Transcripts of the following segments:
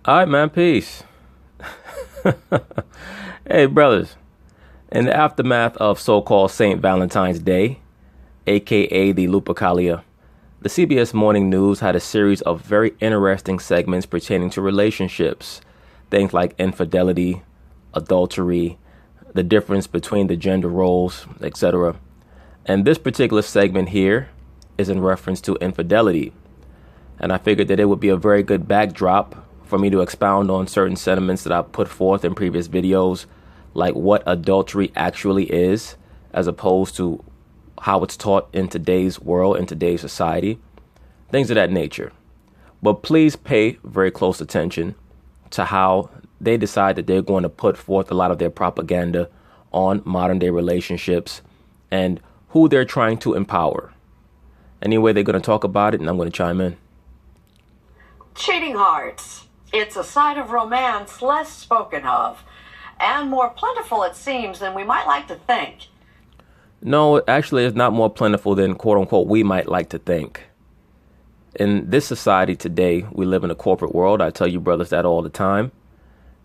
All right, man. Peace. Hey, brothers. In the aftermath of so-called St. Valentine's Day, aka the Lupercalia, the CBS Morning News had a series of very interesting segments pertaining to relationships. Things like infidelity, adultery, the difference between the gender roles, etc. And this particular segment here is in reference to infidelity. And I figured that it would be a very good backdrop for me to expound on certain sentiments that I've put forth in previous videos, like what adultery actually is, as opposed to how it's taught in today's world, in today's society, things of that nature. But please pay very close attention to how they decide that they're going to put forth a lot of their propaganda on modern day relationships and who they're trying to empower. Anyway, they're going to talk about it, and I'm going to chime in. Cheating hearts. It's a side of romance less spoken of, and more plentiful, it seems, than we might like to think. No, actually, it's not more plentiful than, quote unquote, we might like to think. In this society today, we live in a corporate world. I tell you brothers that all the time.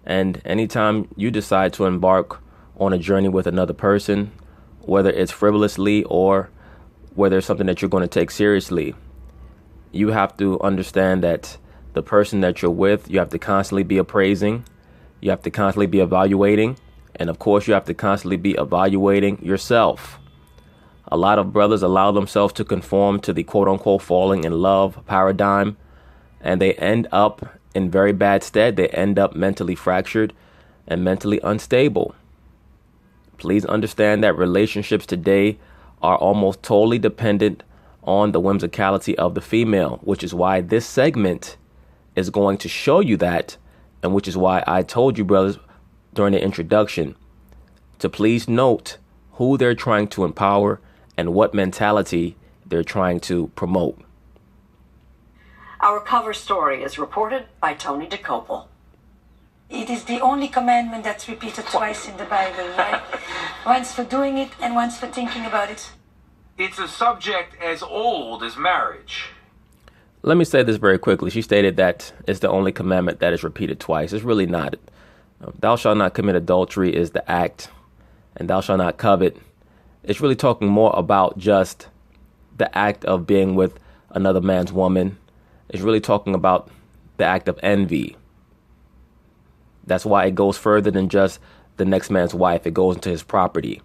And anytime you decide to embark on a journey with another person, whether it's frivolously or whether it's something that you're going to take seriously, you have to understand that the person that you're with, you have to constantly be appraising. You have to constantly be evaluating. And of course, you have to constantly be evaluating yourself. A lot of brothers allow themselves to conform to the quote unquote falling in love paradigm, and they end up in very bad stead. They end up mentally fractured and mentally unstable. Please understand that relationships today are almost totally dependent on the whimsicality of the female, which is why this segment is going to show you that, and which is why I told you, brothers, during the introduction, to please note who they're trying to empower and what mentality they're trying to promote. Our cover story is reported by Tony DeCopel. It is the only commandment that's repeated twice in the Bible, right? Once for doing it and once for thinking about it. It's a subject as old as marriage. Let me say this very quickly. She stated that it's the only commandment that is repeated twice. It's really not. Thou shalt not commit adultery is the act, and thou shalt not covet. It's really talking more about just the act of being with another man's woman. It's really talking about the act of envy. That's why it goes further than just the next man's wife. It goes into his property.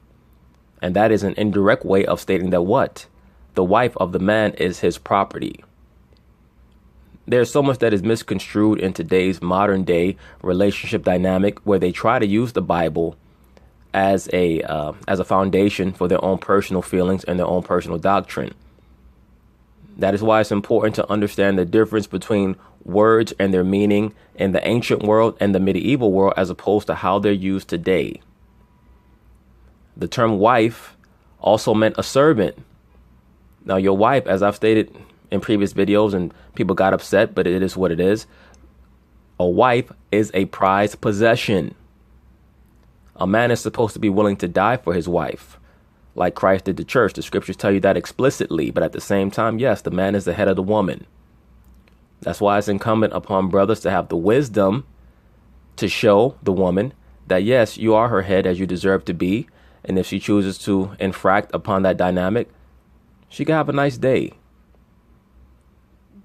And that is an indirect way of stating that what? The wife of the man is his property. There's so much that is misconstrued in today's modern day relationship dynamic, where they try to use the Bible as a foundation for their own personal feelings and their own personal doctrine. That is why it's important to understand the difference between words and their meaning in the ancient world and the medieval world, as opposed to how they're used today. The term wife also meant a servant. Now, your wife, as I've stated in previous videos, and people got upset, but it is what it is. A wife is a prized possession. A man is supposed to be willing to die for his wife, like Christ did the church. The scriptures tell you that explicitly, but at the same time, yes, the man is the head of the woman. That's why it's incumbent upon brothers to have the wisdom to show the woman that, yes, you are her head as you deserve to be. And if she chooses to infract upon that dynamic, she can have a nice day.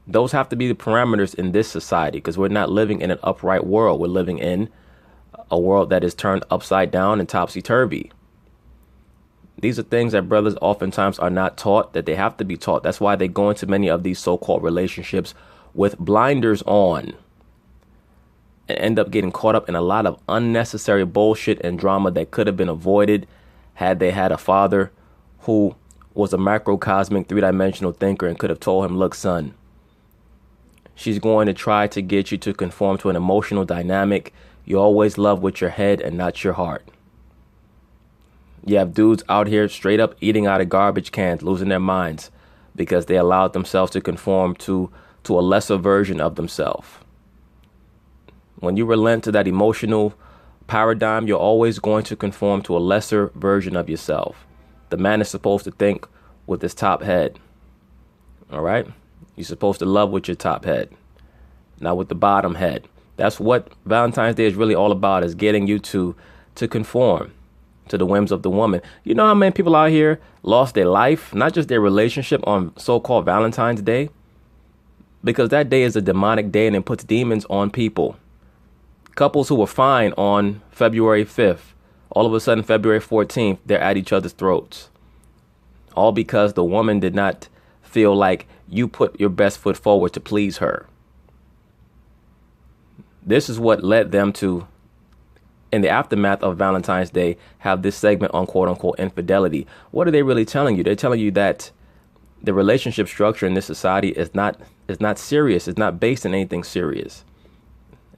Those have to be the parameters in this society, because we're not living in an upright world. We're living in a world that is turned upside down and topsy-turvy. These are things that brothers oftentimes are not taught, that they have to be taught. That's why they go into many of these so-called relationships with blinders on and end up getting caught up in a lot of unnecessary bullshit and drama that could have been avoided had they had a father who was a macrocosmic three-dimensional thinker and could have told him, look, son, she's going to try to get you to conform to an emotional dynamic. You always love with your head and not your heart. You have dudes out here straight up eating out of garbage cans, losing their minds because they allowed themselves to conform to a lesser version of themselves. When you relent to that emotional paradigm, you're always going to conform to a lesser version of yourself. The man is supposed to think with his top head. All right? You're supposed to love with your top head, not with the bottom head. That's what Valentine's Day is really all about, is getting you to conform to the whims of the woman. You know how many people out here lost their life, not just their relationship, on so-called Valentine's Day? Because that day is a demonic day and it puts demons on people. Couples who were fine on February 5th, all of a sudden February 14th, they're at each other's throats. All because the woman did not feel like you put your best foot forward to please her. This is what led them to, in the aftermath of Valentine's Day, have this segment on quote unquote infidelity. What are they really telling you? They're telling you that the relationship structure in this society is not serious. It's not based in anything serious.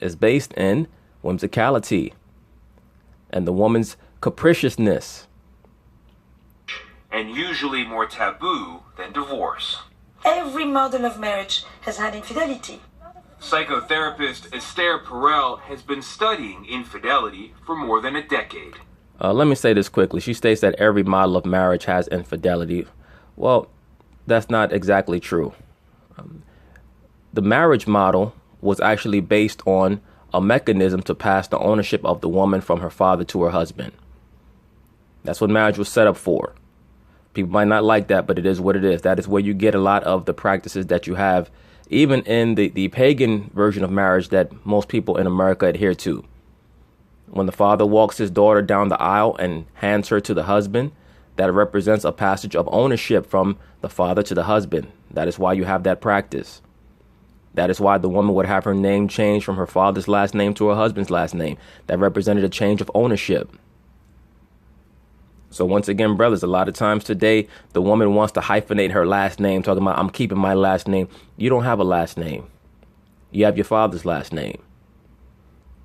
It's based in whimsicality and the woman's capriciousness. And usually more taboo than divorce. Every model of marriage has had infidelity. Psychotherapist Esther Perel has been studying infidelity for more than a decade. Let me say this quickly. She states that every model of marriage has infidelity. Well, that's not exactly true. The marriage model was actually based on a mechanism to pass the ownership of the woman from her father to her husband. That's what marriage was set up for. People might not like that, but it is what it is. That is where you get a lot of the practices that you have, even in the pagan version of marriage that most people in America adhere to. When the father walks his daughter down the aisle and hands her to the husband, that represents a passage of ownership from the father to the husband. That is why you have that practice. That is why the woman would have her name changed from her father's last name to her husband's last name. That represented a change of ownership. So once again, brothers, a lot of times today, the woman wants to hyphenate her last name, talking about, I'm keeping my last name. You don't have a last name. You have your father's last name.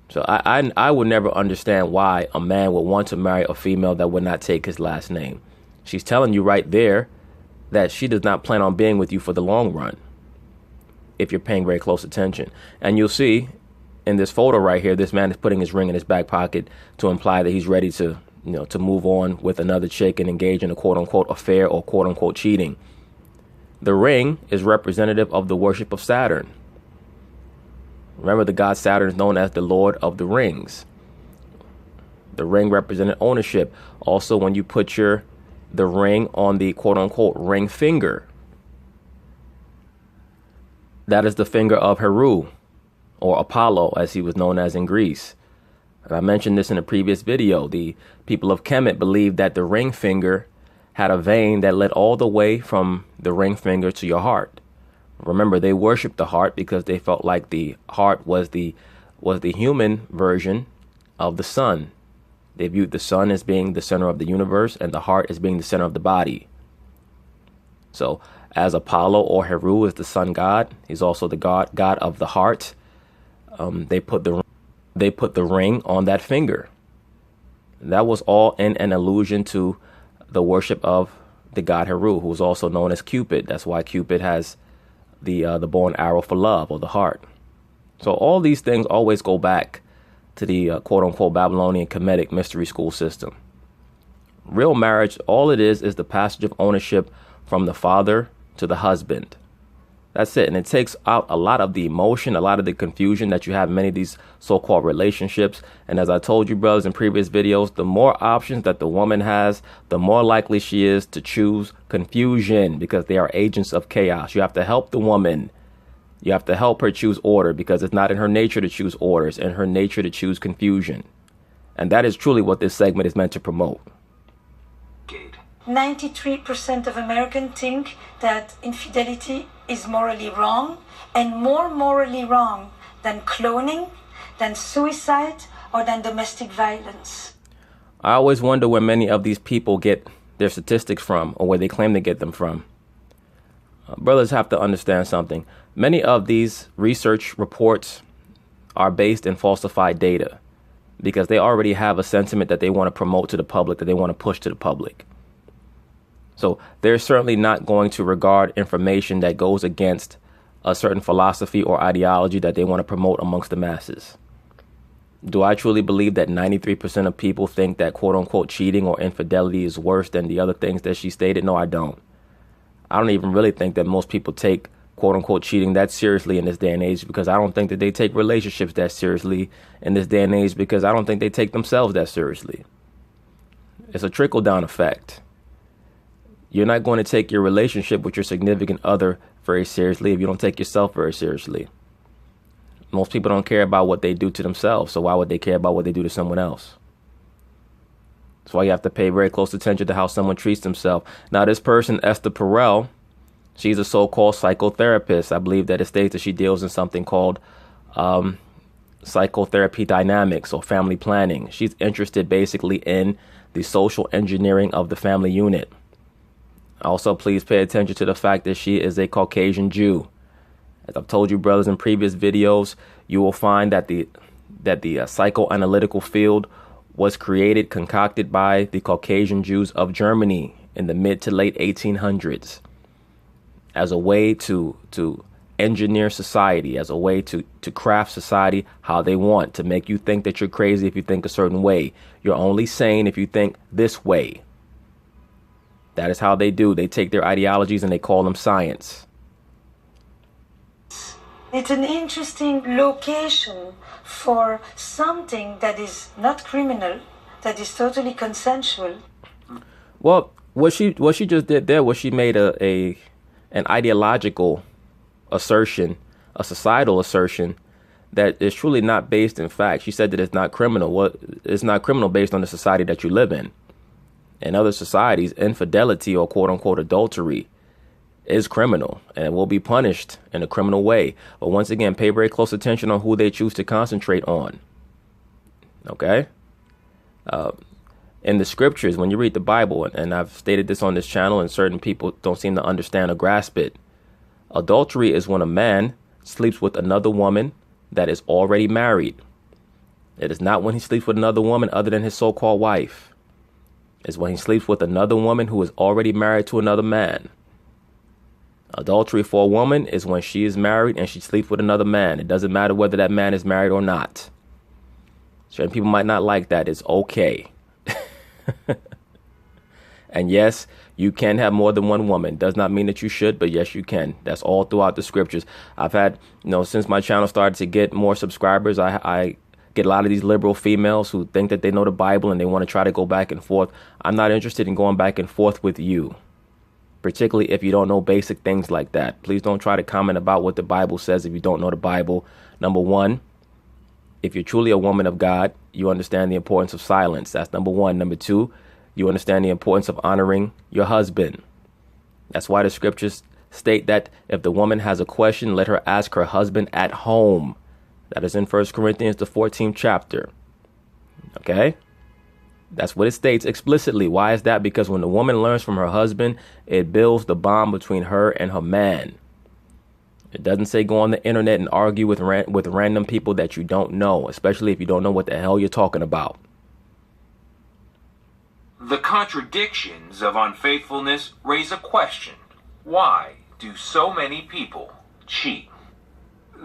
So I would never understand why a man would want to marry a female that would not take his last name. She's telling you right there that she does not plan on being with you for the long run, if you're paying very close attention. And you'll see in this photo right here, this man is putting his ring in his back pocket to imply that he's ready to move on with another chick and engage in a quote unquote affair or quote unquote cheating. The ring is representative of the worship of Saturn. Remember, the god Saturn is known as the Lord of the Rings. The ring represented ownership. Also, when you put the ring on the quote unquote ring finger, that is the finger of Heru, or Apollo, as he was known as in Greece. And I mentioned this in a previous video. The people of Kemet believed that the ring finger had a vein that led all the way from the ring finger to your heart. Remember, they worshipped the heart because they felt like the heart was the human version of the sun. They viewed the sun as being the center of the universe and the heart as being the center of the body. So as Apollo or Heru is the sun god, he's also the god of the heart. They put the ring on that finger. That was all in an allusion to the worship of the god Heru, who is also known as Cupid. That's why Cupid has the bow and arrow for love, or the heart. So all these things always go back to the quote unquote Babylonian Kemetic mystery school system. Real marriage, all it is the passage of ownership from the father to the husband. That's it. And it takes out a lot of the emotion, a lot of the confusion that you have in many of these so-called relationships. And as I told you, brothers, in previous videos, the more options that the woman has, the more likely she is to choose confusion, because they are agents of chaos. You have to help the woman. You have to help her choose order, because it's not in her nature to choose order. It's in her nature to choose confusion. And that is truly what this segment is meant to promote. 93% of Americans think that infidelity is morally wrong, and more morally wrong than cloning, than suicide, or than domestic violence. I always wonder where many of these people get their statistics from, or where they claim to get them from. Brothers have to understand something. Many of these research reports are based in falsified data, because they already have a sentiment that they want to promote to the public, that they want to push to the public. So they're certainly not going to regard information that goes against a certain philosophy or ideology that they want to promote amongst the masses. Do I truly believe that 93% of people think that quote unquote cheating or infidelity is worse than the other things that she stated? No, I don't. I don't even really think that most people take quote unquote cheating that seriously in this day and age, because I don't think that they take relationships that seriously in this day and age, because I don't think they take themselves that seriously. It's a trickle down effect. You're not going to take your relationship with your significant other very seriously if you don't take yourself very seriously. Most people don't care about what they do to themselves, so why would they care about what they do to someone else? That's why you have to pay very close attention to how someone treats themselves. Now, this person, Esther Perel, she's a so-called psychotherapist. I believe that it states that she deals in something called psychotherapy dynamics or family planning. She's interested basically in the social engineering of the family unit. Also, please pay attention to the fact that she is a Caucasian Jew. As I've told you, brothers, in previous videos, you will find that the psychoanalytical field was concocted by the Caucasian Jews of Germany in the mid to late 1800s as a way to engineer society, as a way to craft society how they want, to make you think that you're crazy if you think a certain way. You're only sane if you think this way. That is how they do. They take their ideologies and they call them science. It's an interesting location for something that is not criminal, that is totally consensual. Well, what she just did there was she made an ideological assertion, a societal assertion that is truly not based in fact. She said that it's not criminal. Well, it's not criminal based on the society that you live in. In other societies, infidelity or quote unquote adultery is criminal and will be punished in a criminal way. But once again, pay very close attention on who they choose to concentrate on. Okay? In the scriptures, when you read the Bible, and I've stated this on this channel and certain people don't seem to understand or grasp it, adultery is when a man sleeps with another woman that is already married. It is not when he sleeps with another woman other than his so-called wife. It's when he sleeps with another woman who is already married to another man. Adultery for a woman is when she is married and she sleeps with another man. It doesn't matter whether that man is married or not. Certain people might not like that. It's okay. And yes, you can have more than one woman. Does not mean that you should, but yes, you can. That's all throughout the scriptures. I've had, since my channel started to get more subscribers, I get a lot of these liberal females who think that they know the Bible and they want to try to go back and forth. I'm not interested in going back and forth with you, particularly if you don't know basic things like that. Please don't try to comment about what the Bible says if you don't know the Bible. Number one, if you're truly a woman of God, you understand the importance of silence. That's number one. Number two, you understand the importance of honoring your husband. That's why the scriptures state that if the woman has a question, let her ask her husband at home. That is in 1 Corinthians, the 14th chapter. Okay? That's what it states explicitly. Why is that? Because when the woman learns from her husband, it builds the bond between her and her man. It doesn't say go on the internet and argue with random people that you don't know, especially if you don't know what the hell you're talking about. The contradictions of unfaithfulness raise a question. Why do so many people cheat?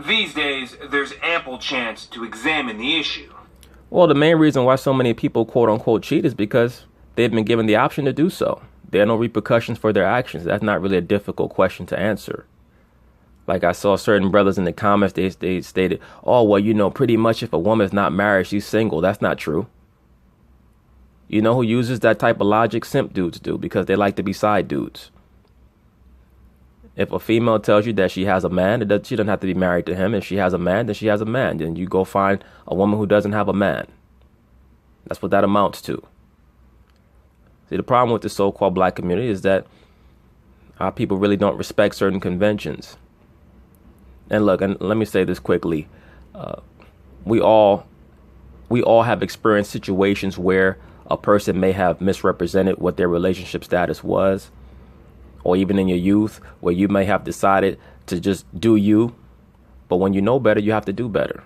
These days, there's ample chance to examine the issue. Well, the main reason why so many people quote unquote cheat is because they've been given the option to do so. There are no repercussions for their actions. That's not really a difficult question to answer. Like I saw certain brothers in the comments, they stated, oh, well, pretty much if a woman's not married, she's single. That's not true. You know who uses that type of logic? Simp dudes do, because they like to be side dudes. If a female tells you that she has a man, she doesn't have to be married to him. If she has a man, then she has a man. Then you go find a woman who doesn't have a man. That's what that amounts to. See, the problem with the so-called black community is that our people really don't respect certain conventions. And look, and let me say this quickly. We all have experienced situations where a person may have misrepresented what their relationship status was, or even in your youth where you may have decided to just do you. But when you know better, you have to do better.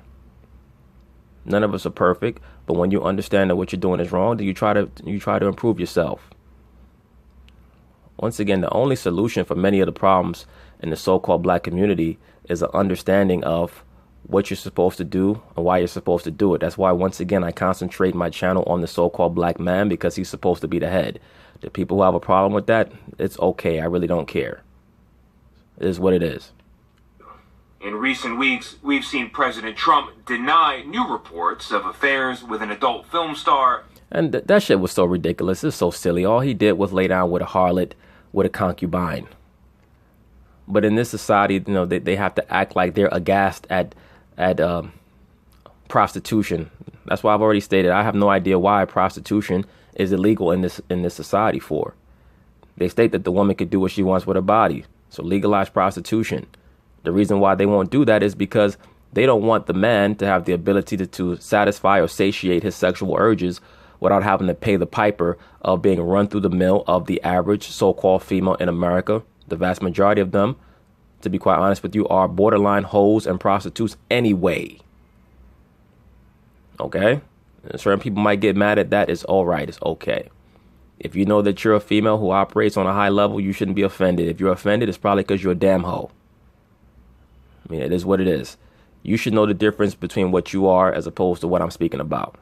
None of us are perfect, but when you understand that what you're doing is wrong, then you try to improve yourself. Once again, the only solution for many of the problems in the so-called black community is an understanding of what you're supposed to do and why you're supposed to do it. That's why, once again, I concentrate my channel on the so-called black man, because he's supposed to be the head. The people who have a problem with that, it's okay. I really don't care. It is what it is. In recent weeks, we've seen President Trump deny new reports of affairs with an adult film star. And that shit was so ridiculous. It's so silly. All he did was lay down with a harlot, with a concubine. But in this society, you know, they have to act like they're aghast at prostitution. That's why I've already stated I have no idea why prostitution is illegal in this society for. They state that the woman could do what she wants with her body. So legalize prostitution. The reason why they won't do that is because they don't want the man to have the ability to satisfy or satiate his sexual urges without having to pay the piper of being run through the mill of the average so-called female in America. The vast majority of them, to be quite honest with you, are borderline hoes and prostitutes anyway. Okay? And certain people might get mad at that. It's all right. It's okay. If you know that you're a female who operates on a high level, you shouldn't be offended. If you're offended, it's probably because you're a damn hoe. I mean, it is what it is. You should know the difference between what you are as opposed to what I'm speaking about.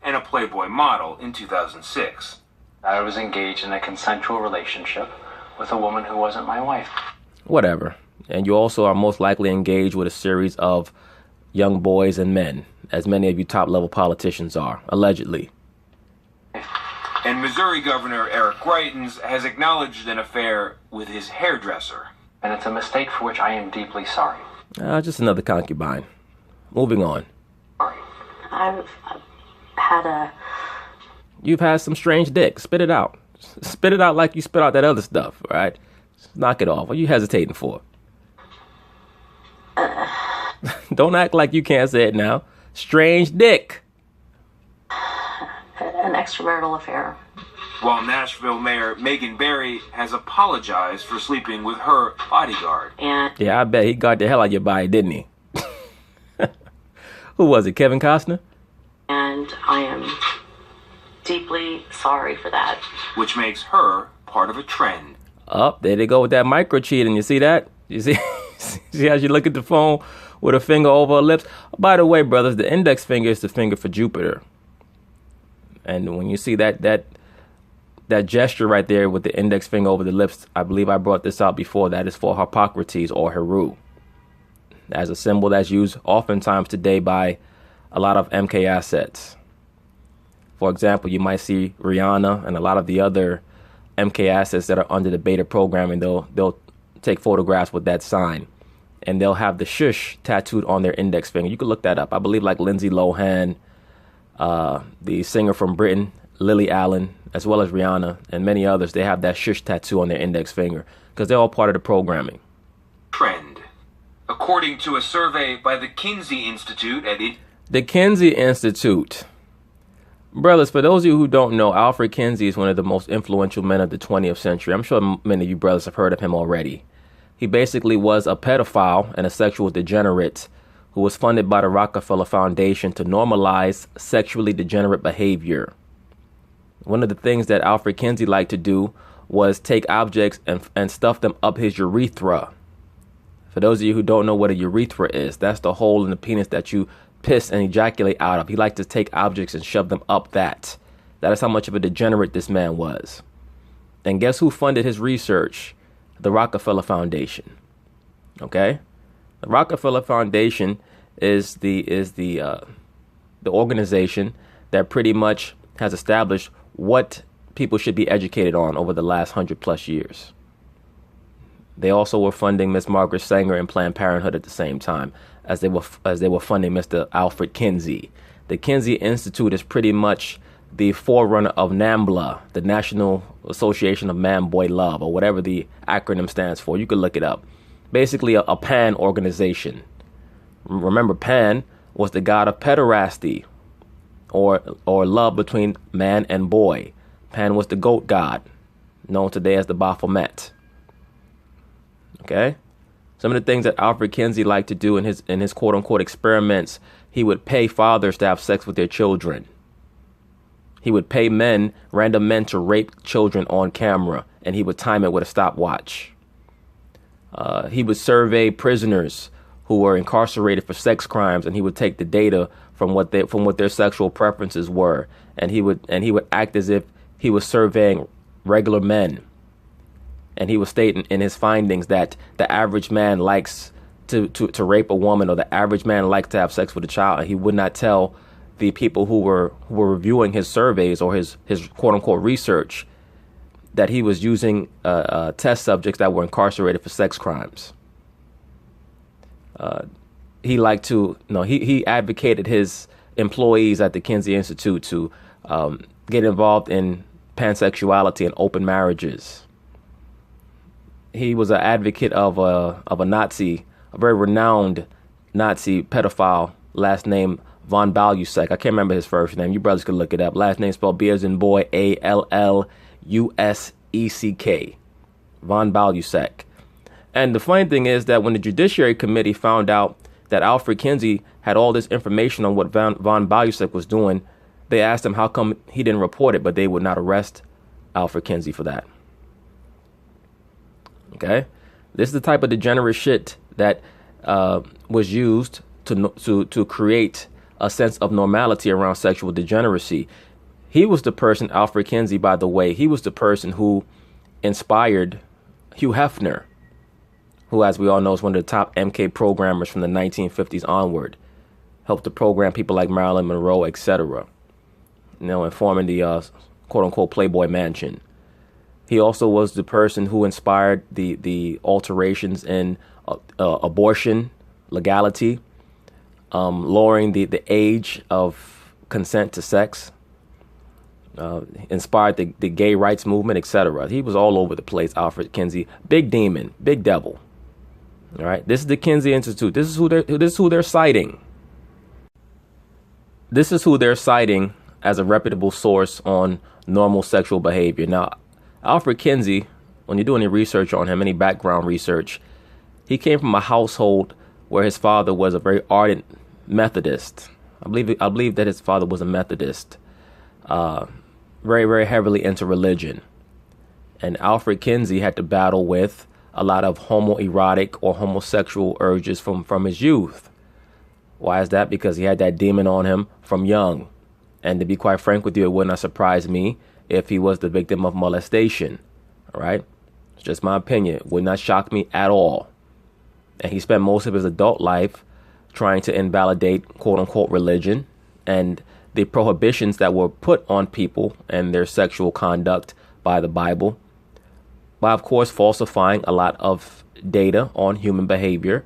And a Playboy model in 2006. I was engaged in a consensual relationship with a woman who wasn't my wife. Whatever. And you also are most likely engaged with a series of young boys and men, as many of you top-level politicians are, allegedly. And Missouri Governor Eric Greitens has acknowledged an affair with his hairdresser. And it's a mistake for which I am deeply sorry. Just another concubine. Moving on. Sorry. I've had a... You've had some strange dick. Spit it out. Spit it out like you spit out that other stuff, all right? Just knock it off. What are you hesitating for? Don't act like you can't say it now. Strange dick. An extramarital affair. While Nashville Mayor Megan Barry has apologized for sleeping with her bodyguard. And yeah, I bet he got the hell out of your body, didn't he? Who was it, Kevin Costner? And I am deeply sorry for that. Which makes her part of a trend. There they go with that micro cheating. You see that? You see, see how she look at the phone with her finger over her lips? By the way, brothers, the index finger is the finger for Jupiter. And when you see that gesture right there with the index finger over the lips, I believe I brought this out before, that is for Hippocrates or Heru. As a symbol that's used oftentimes today by a lot of MK assets. For example, you might see Rihanna and a lot of the other MK assets that are under the beta programming. They'll take photographs with that sign, and they'll have the shush tattooed on their index finger. You can look that up. I believe like Lindsay Lohan, the singer from Britain, Lily Allen, as well as Rihanna and many others, they have that shush tattoo on their index finger because they're all part of the programming. Trend. According to a survey by the Kinsey Institute The Kinsey Institute. Brothers, for those of you who don't know, Alfred Kinsey is one of the most influential men of the 20th century. I'm sure many of you brothers have heard of him already. He basically was a pedophile and a sexual degenerate who was funded by the Rockefeller Foundation to normalize sexually degenerate behavior. One of the things that Alfred Kinsey liked to do was take objects and stuff them up his urethra. For those of you who don't know what a urethra is, that's the hole in the penis that you piss and ejaculate out of. He liked to take objects and shove them up that. That is how much of a degenerate this man was. And guess who funded his research? The Rockefeller Foundation. Okay? The Rockefeller Foundation is the organization that pretty much has established what people should be educated on over the last 100+ years. They also were funding Miss Margaret Sanger and Planned Parenthood at the same time as they were funding Mr. Alfred Kinsey. The Kinsey Institute is pretty much the forerunner of NAMBLA, the National Association of Man-Boy Love, or whatever the acronym stands for. You can look it up. Basically a Pan organization. Remember, Pan was the god of pederasty, or love between man and boy. Pan was the goat god, known today as the Baphomet. Okay? Some of the things that Alfred Kinsey liked to do in his quote-unquote experiments, he would pay fathers to have sex with their children. He would pay random men to rape children on camera, and he would time it with a stopwatch. He would survey prisoners who were incarcerated for sex crimes, and he would take the data from what their sexual preferences were, and he would act as if he was surveying regular men. And he was stating in his findings that the average man likes to rape a woman, or the average man likes to have sex with a child. And he would not tell the people who were reviewing his surveys or his quote unquote research that he was using test subjects that were incarcerated for sex crimes. He liked to, he advocated his employees at the Kinsey Institute to get involved in pansexuality and open marriages. He was an advocate of a Nazi, a very renowned Nazi pedophile, last name von Balusek. I can't remember his first name. You brothers could look it up. Last name spelled B as in boy, Allusek. Von Balusek. And the funny thing is that when the Judiciary Committee found out that Alfred Kinsey had all this information on what von Balusek was doing, they asked him how come he didn't report it, but they would not arrest Alfred Kinsey for that. Okay? This is the type of degenerate shit that was used to create a sense of normality around sexual degeneracy. He was the person, Alfred Kinsey, by the way, he was the person who inspired Hugh Hefner, who, as we all know, is one of the top MK programmers from the 1950s onward. Helped to program people like Marilyn Monroe, etc. And forming the quote-unquote Playboy Mansion. He also was the person who inspired the alterations in abortion legality, lowering the age of consent to sex, inspired the gay rights movement, etc. He was all over the place, Alfred Kinsey. Big demon, big devil. All right, this is the Kinsey Institute. This is who they're citing. This is who they're citing as a reputable source on normal sexual behavior. Now, Alfred Kinsey, when you do any research on him, any background research, he came from a household where his father was a very ardent Methodist. I believe that his father was a Methodist, very, very heavily into religion. And Alfred Kinsey had to battle with a lot of homoerotic or homosexual urges from his youth. Why is that? Because he had that demon on him from young. And to be quite frank with you, it would not surprise me if he was the victim of molestation. All right? It's just my opinion. It would not shock me at all. And he spent most of his adult life trying to invalidate quote unquote religion and the prohibitions that were put on people and their sexual conduct by the Bible, by of course falsifying a lot of data on human behavior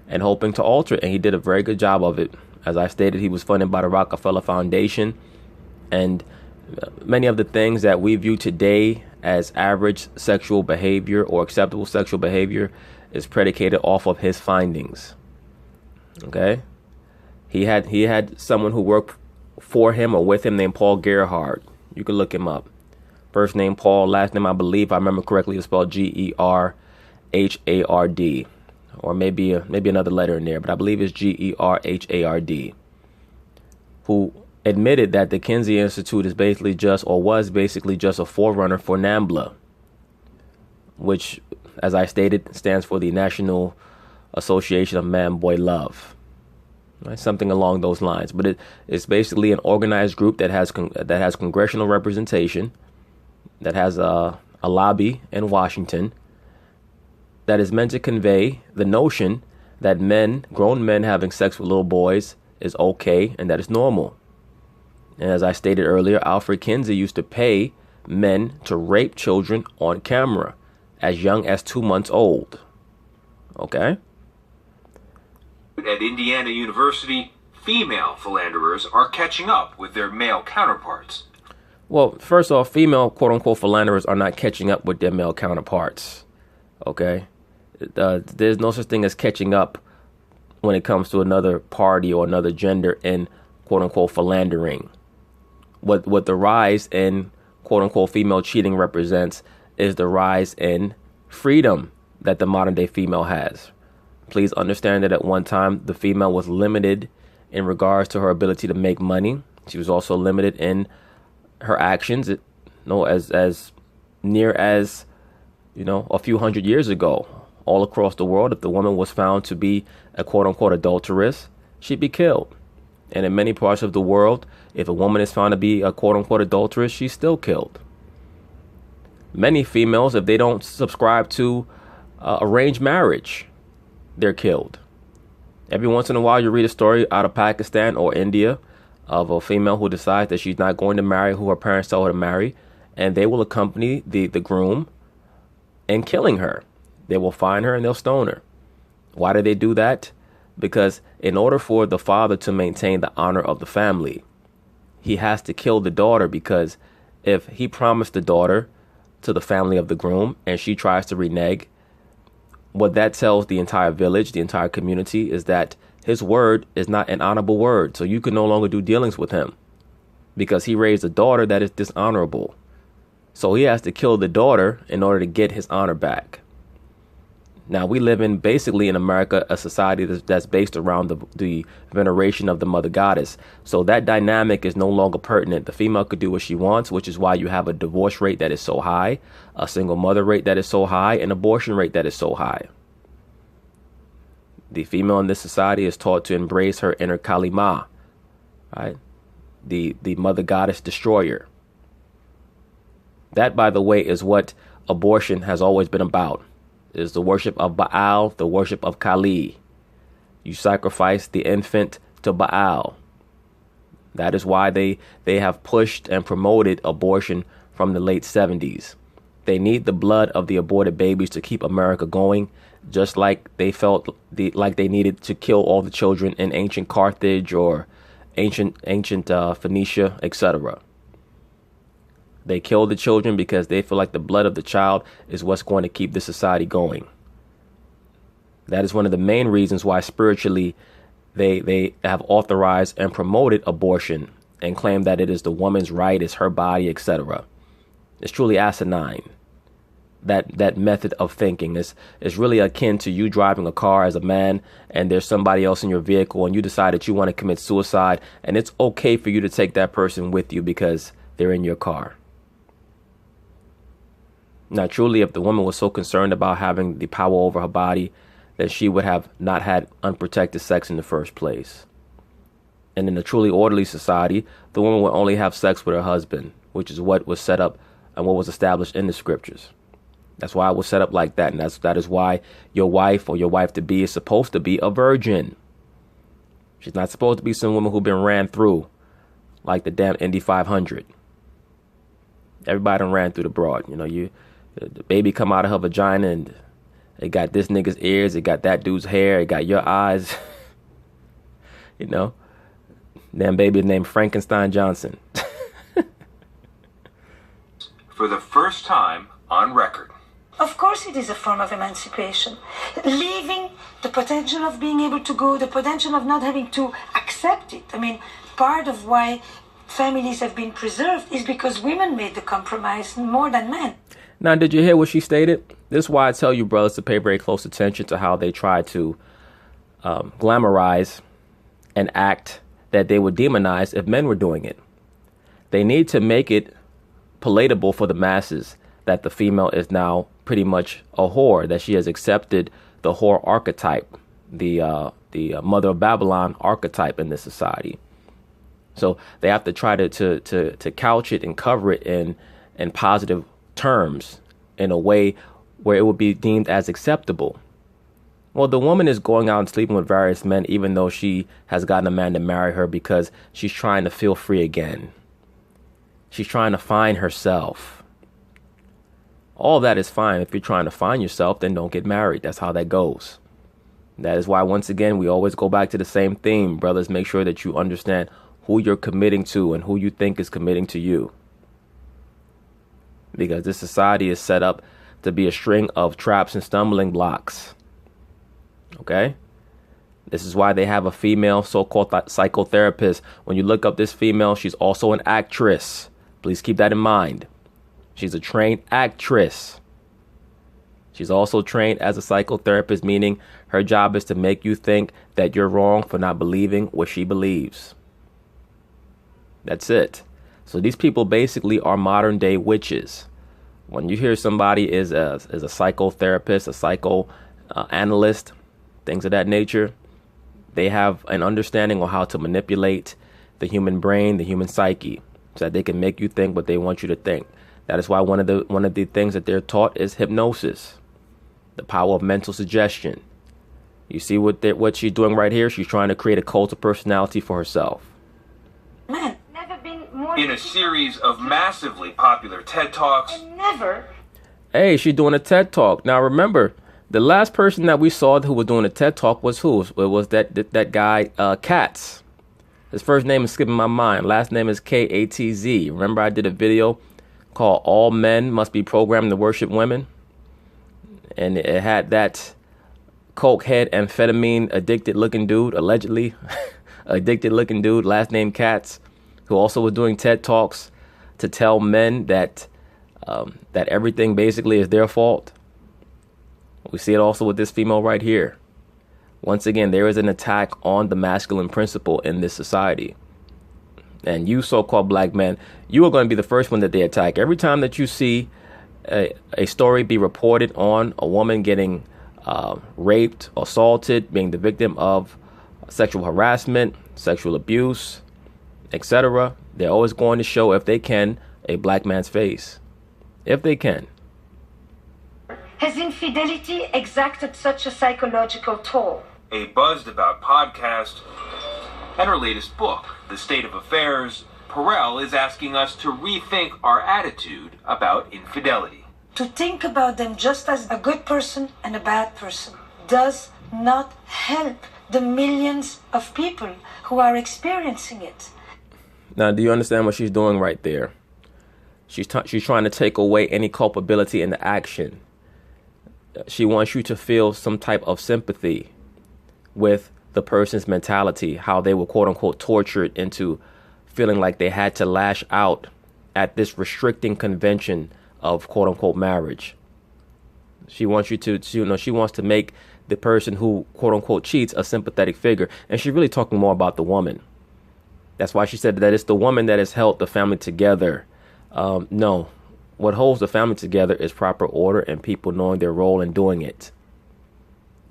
and hoping to alter it. And he did a very good job of it. As I stated, he was funded by the Rockefeller Foundation, and many of the things that we view today as average sexual behavior or acceptable sexual behavior is predicated off of his findings. Okay? He had someone who worked for him or with him named Paul Gerhardt. You can look him up. First name Paul, last name I believe, if I remember correctly, it's spelled Gerhard, or maybe another letter in there, but I believe it's Gerhard, who admitted that the Kinsey Institute is was basically just a forerunner for NAMBLA, which, as I stated, stands for the National Association of Man-Boy Love. Right? Something along those lines. But it's basically an organized group that has congressional representation, that has a lobby in Washington, that is meant to convey the notion that grown men having sex with little boys is okay and that it's normal. And as I stated earlier, Alfred Kinsey used to pay men to rape children on camera as young as 2 months old. Okay? At Indiana University, female philanderers are catching up with their male counterparts. Well, first off, female quote-unquote philanderers are not catching up with their male counterparts. Okay? There's no such thing as catching up when it comes to another party or another gender in quote-unquote philandering. What the rise in quote-unquote female cheating represents is the rise in freedom that the modern-day female has. Please understand that at one time, the female was limited in regards to her ability to make money. She was also limited in her actions, as near as, a few hundred years ago. All across the world, if the woman was found to be a quote-unquote adulteress, she'd be killed. And in many parts of the world, if a woman is found to be a quote-unquote adulteress, she's still killed. Many females, if they don't subscribe to arranged marriage, they're killed. Every once in a while, you read a story out of Pakistan or India of a female who decides that she's not going to marry who her parents tell her to marry, and they will accompany the groom in killing her. They will find her and they'll stone her. Why do they do that? Because in order for the father to maintain the honor of the family, he has to kill the daughter, because if he promised the daughter to the family of the groom and she tries to renege, what that tells the entire village, the entire community, is that his word is not an honorable word. So you can no longer do dealings with him because he raised a daughter that is dishonorable. So he has to kill the daughter in order to get his honor back. Now, we live in, basically in America, a society that's based around the veneration of the mother goddess. So that dynamic is no longer pertinent. The female could do what she wants, which is why you have a divorce rate that is so high, a single mother rate that is so high, an abortion rate that is so high. The female in this society is taught to embrace her inner Kalima, right? The mother goddess destroyer. That, by the way, is what abortion has always been about. Is the worship of Baal, the worship of Kali. You sacrifice the infant to Baal. That is why they have pushed and promoted abortion from the late 70s. They need the blood of the aborted babies to keep America going, just like they felt like they needed to kill all the children in ancient Carthage or ancient Phoenicia, etc. They kill the children because they feel like the blood of the child is what's going to keep the society going. That is one of the main reasons why spiritually they have authorized and promoted abortion and claim that it is the woman's right, it's her body, etc. It's truly asinine. That method of thinking is really akin to you driving a car as a man and there's somebody else in your vehicle and you decide that you want to commit suicide, and it's okay for you to take that person with you because they're in your car. Now, truly, if the woman was so concerned about having the power over her body, then she would have not had unprotected sex in the first place. And in a truly orderly society, the woman would only have sex with her husband, which is what was set up and what was established in the scriptures. That's why it was set up like that. And that is why your wife or your wife-to-be is supposed to be a virgin. She's not supposed to be some woman who's been ran through like the damn Indy 500. Everybody done ran through the broad. You know, the baby come out of her vagina and it got this nigga's ears, it got that dude's hair, it got your eyes. You know, damn baby named Frankenstein Johnson. For the first time on record. Of course it is a form of emancipation. Leaving the potential of being able to go, the potential of not having to accept it. I mean, part of why families have been preserved is because women made the compromise more than men. Now, did you hear what she stated? This is why I tell you, brothers, to pay very close attention to how they try to glamorize an act that they would demonize if men were doing it. They need to make it palatable for the masses that the female is now pretty much a whore, that she has accepted the whore archetype, the mother of Babylon archetype in this society. So they have to try to couch it and cover it in positive terms in a way where it would be deemed as acceptable. Well, the woman is going out and sleeping with various men, even though she has gotten a man to marry her, because she's trying to feel free again. She's trying to find herself. All that is fine. If you're trying to find yourself, then don't get married. That's how that goes. That is why, once again, we always go back to the same theme. Brothers, make sure that you understand who you're committing to and who you think is committing to you. Because this society is set up to be a string of traps and stumbling blocks. Okay? This is why they have a female so-called psychotherapist. When you look up this female, she's also an actress. Please keep that in mind. She's a trained actress. She's also trained as a psychotherapist, meaning her job is to make you think that you're wrong for not believing what she believes. That's it. So these people basically are modern day witches. When you hear somebody is a psychotherapist, a psychoanalyst, things of that nature, they have an understanding of how to manipulate the human brain, the human psyche, so that they can make you think what they want you to think. That is why one of the things that they're taught is hypnosis, the power of mental suggestion. You see what she's doing right here? She's trying to create a cult of personality for herself. Man, Never been more. In a series of massively popular TED Talks, Never. Hey, she's doing a TED Talk. Now remember, the last person that we saw who was doing a TED Talk was who? It was that guy, Katz. His first name is skipping my mind. Last name is Katz. Remember I did a video called All Men Must Be Programmed to Worship Women? And it had that coke head, amphetamine addicted looking dude, allegedly addicted looking dude, last name Katz, who also was doing TED Talks to tell men that that everything basically is their fault. We see it also with this female right here. Once again, there is an attack on the masculine principle in this society. And you so-called black men, you are going to be the first one that they attack. Every time that you see a story be reported on a woman getting raped, assaulted, being the victim of sexual harassment, sexual abuse, etc., they're always going to show, if they can, a black man's face. If they can. has infidelity exacted such a psychological toll? a buzzed about podcast, and her latest book, The State of Affairs, Perel is asking us to rethink our attitude about infidelity. To think about them just as a good person and a bad person does not help the millions of people who are experiencing it. Now, do you understand what she's doing right there? She's trying to take away any culpability in the action. She wants you to feel some type of sympathy with the person's mentality, how they were quote unquote tortured into feeling like they had to lash out at this restricting convention of quote unquote marriage. She wants you to, she wants to make the person who quote unquote cheats a sympathetic figure. And she's really talking more about the woman. That's why she said that it's the woman that has held the family together. No, what holds the family together is proper order and people knowing their role in doing it.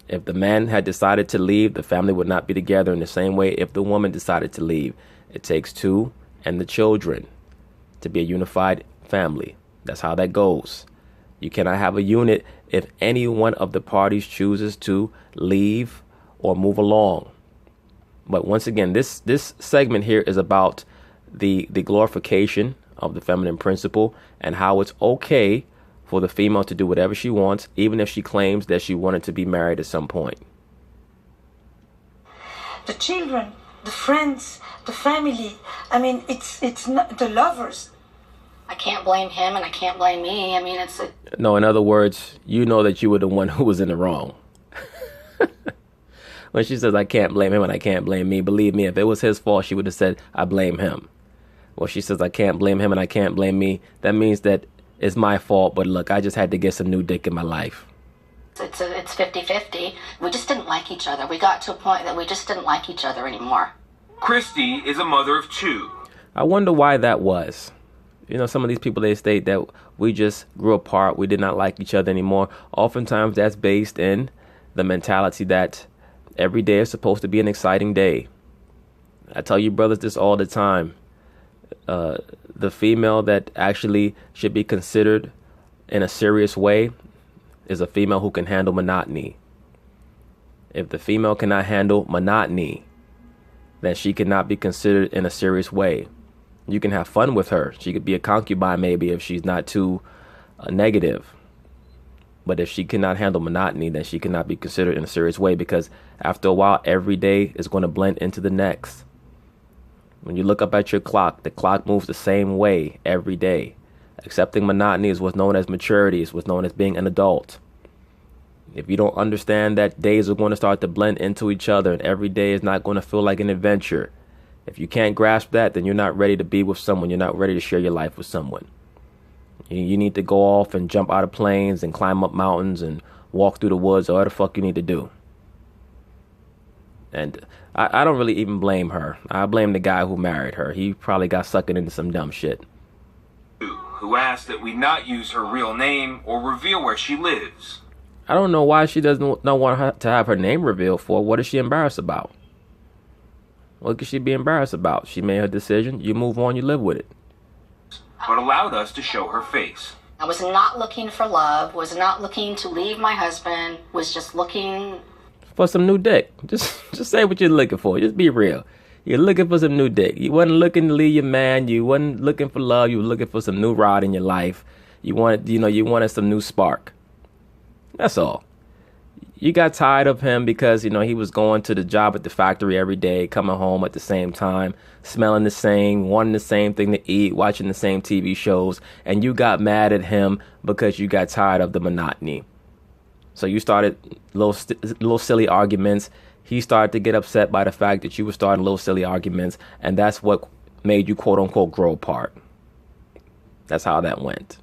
If the man had decided to leave, the family would not be together in the same way if the woman decided to leave. It takes two and the children to be a unified family. That's how that goes. You cannot have a unit if any one of the parties chooses to leave or move along. But once again, this segment here is about the glorification of the feminine principle and how it's okay for the female to do whatever she wants, even if she claims that she wanted to be married at some point. The children, the friends, the family, I mean, it's not the lovers. I can't blame him and I can't blame me. I mean, No, in other words, you know that you were the one who was in the wrong. When she says, I can't blame him and I can't blame me, believe me, if it was his fault, she would have said, I blame him. Well, she says, I can't blame him and I can't blame me. That means that it's my fault, but look, I just had to get some new dick in my life. it's 50-50. We just didn't like each other. We got to a point that we just didn't like each other anymore. Christy is a mother of two. I wonder why that was. You know, some of these people, they state that we just grew apart. We did not like each other anymore. Oftentimes that's based in the mentality that every day is supposed to be an exciting day. I tell you brothers this all the time. The female that actually should be considered in a serious way is a female who can handle monotony. If the female cannot handle monotony, then she cannot be considered in a serious way. You can have fun with her. She could be a concubine maybe if she's not too negative. But if she cannot handle monotony, then she cannot be considered in a serious way, because after a while, every day is going to blend into the next. When you look up at your clock, the clock moves the same way every day. Accepting monotony is what's known as maturity, is what's known as being an adult. If you don't understand that days are going to start to blend into each other and every day is not going to feel like an adventure, if you can't grasp that, then you're not ready to be with someone. You're not ready to share your life with someone. You need to go off and jump out of planes and climb up mountains and walk through the woods, or whatever the fuck you need to do. And I don't really even blame her. I blame the guy who married her. He probably got sucked into some dumb shit. Who asked that we not use her real name or reveal where she lives. I don't know why she doesn't want to have her name revealed for. What is she embarrassed about? What could she be embarrassed about? She made her decision. You move on, you live with it. but allowed us to show her face. I was not looking for love, was not looking to leave my husband, was just looking for some new dick. Just say what you're looking for. Just be real. You're looking for some new dick. You wasn't looking to leave your man. You wasn't looking for love. You were looking for some new rod in your life. You wanted some new spark. That's all. You got tired of him because, he was going to the job at the factory every day, coming home at the same time, smelling the same, wanting the same thing to eat, watching the same TV shows, and you got mad at him because you got tired of the monotony. So you started little silly arguments. He started to get upset by the fact that you were starting little silly arguments, and that's what made you, quote unquote, grow apart. That's how that went.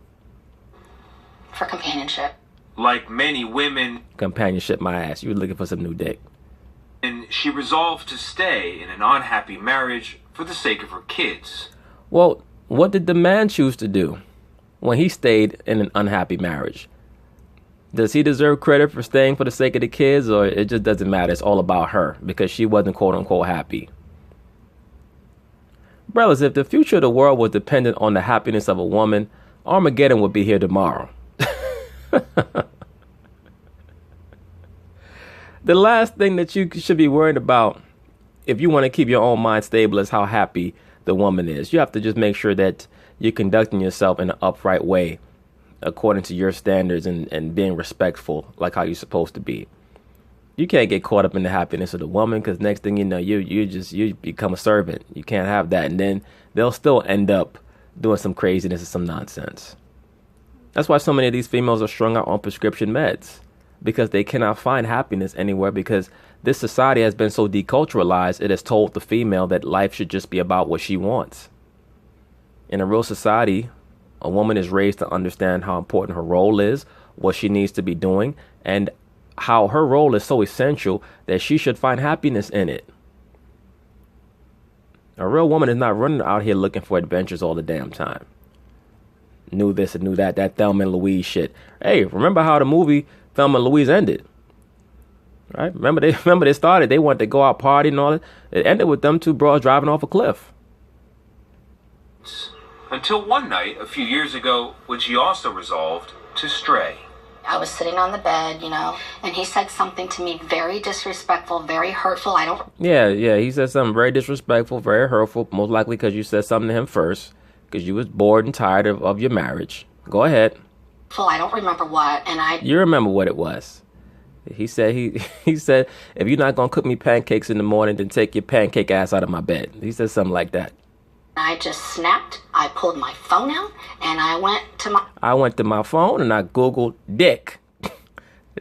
for companionship. Like many women, Companionship, my ass. You were looking for some new dick. and she resolved to stay in an unhappy marriage for the sake of her kids. Well, what did the man choose to do when he stayed in an unhappy marriage? Does he deserve credit for staying for the sake of the kids, or it just doesn't matter? It's all about her because she wasn't, quote unquote, happy. Brothers, if the future of the world was dependent on the happiness of a woman, Armageddon would be here tomorrow. The last thing that you should be worried about if you want to keep your own mind stable is how happy the woman is. You have to just make sure that you're conducting yourself in an upright way according to your standards and being respectful like how you're supposed to be. You can't get caught up in the happiness of the woman because next thing you know, you become a servant. You can't have that. And then they'll still end up doing some craziness and some nonsense. That's why so many of these females are strung out on prescription meds, because they cannot find happiness anywhere, because this society has been so deculturalized. It has told the female that life should just be about what she wants. In a real society, a woman is raised to understand how important her role is, what she needs to be doing, and how her role is so essential that she should find happiness in it. A real woman is not running out here looking for adventures all the damn time. Knew this and knew that Thelma and Louise shit. Hey, remember how the movie Thelma and Louise ended? Right? Remember they started, they wanted to go out partying and all that. It ended with them two bros driving off a cliff. Until one night, a few years ago, when she also resolved to stray. I was sitting on the bed, and he said something to me very disrespectful, very hurtful. Yeah, he said something very disrespectful, very hurtful, most likely because you said something to him first, because you was bored and tired of your marriage. Go ahead. I don't remember what, You remember what it was. He said, he said, if you're not going to cook me pancakes in the morning, then take your pancake ass out of my bed. He said something like that. I just snapped. I pulled my phone out, and I went to my phone and I Googled dick.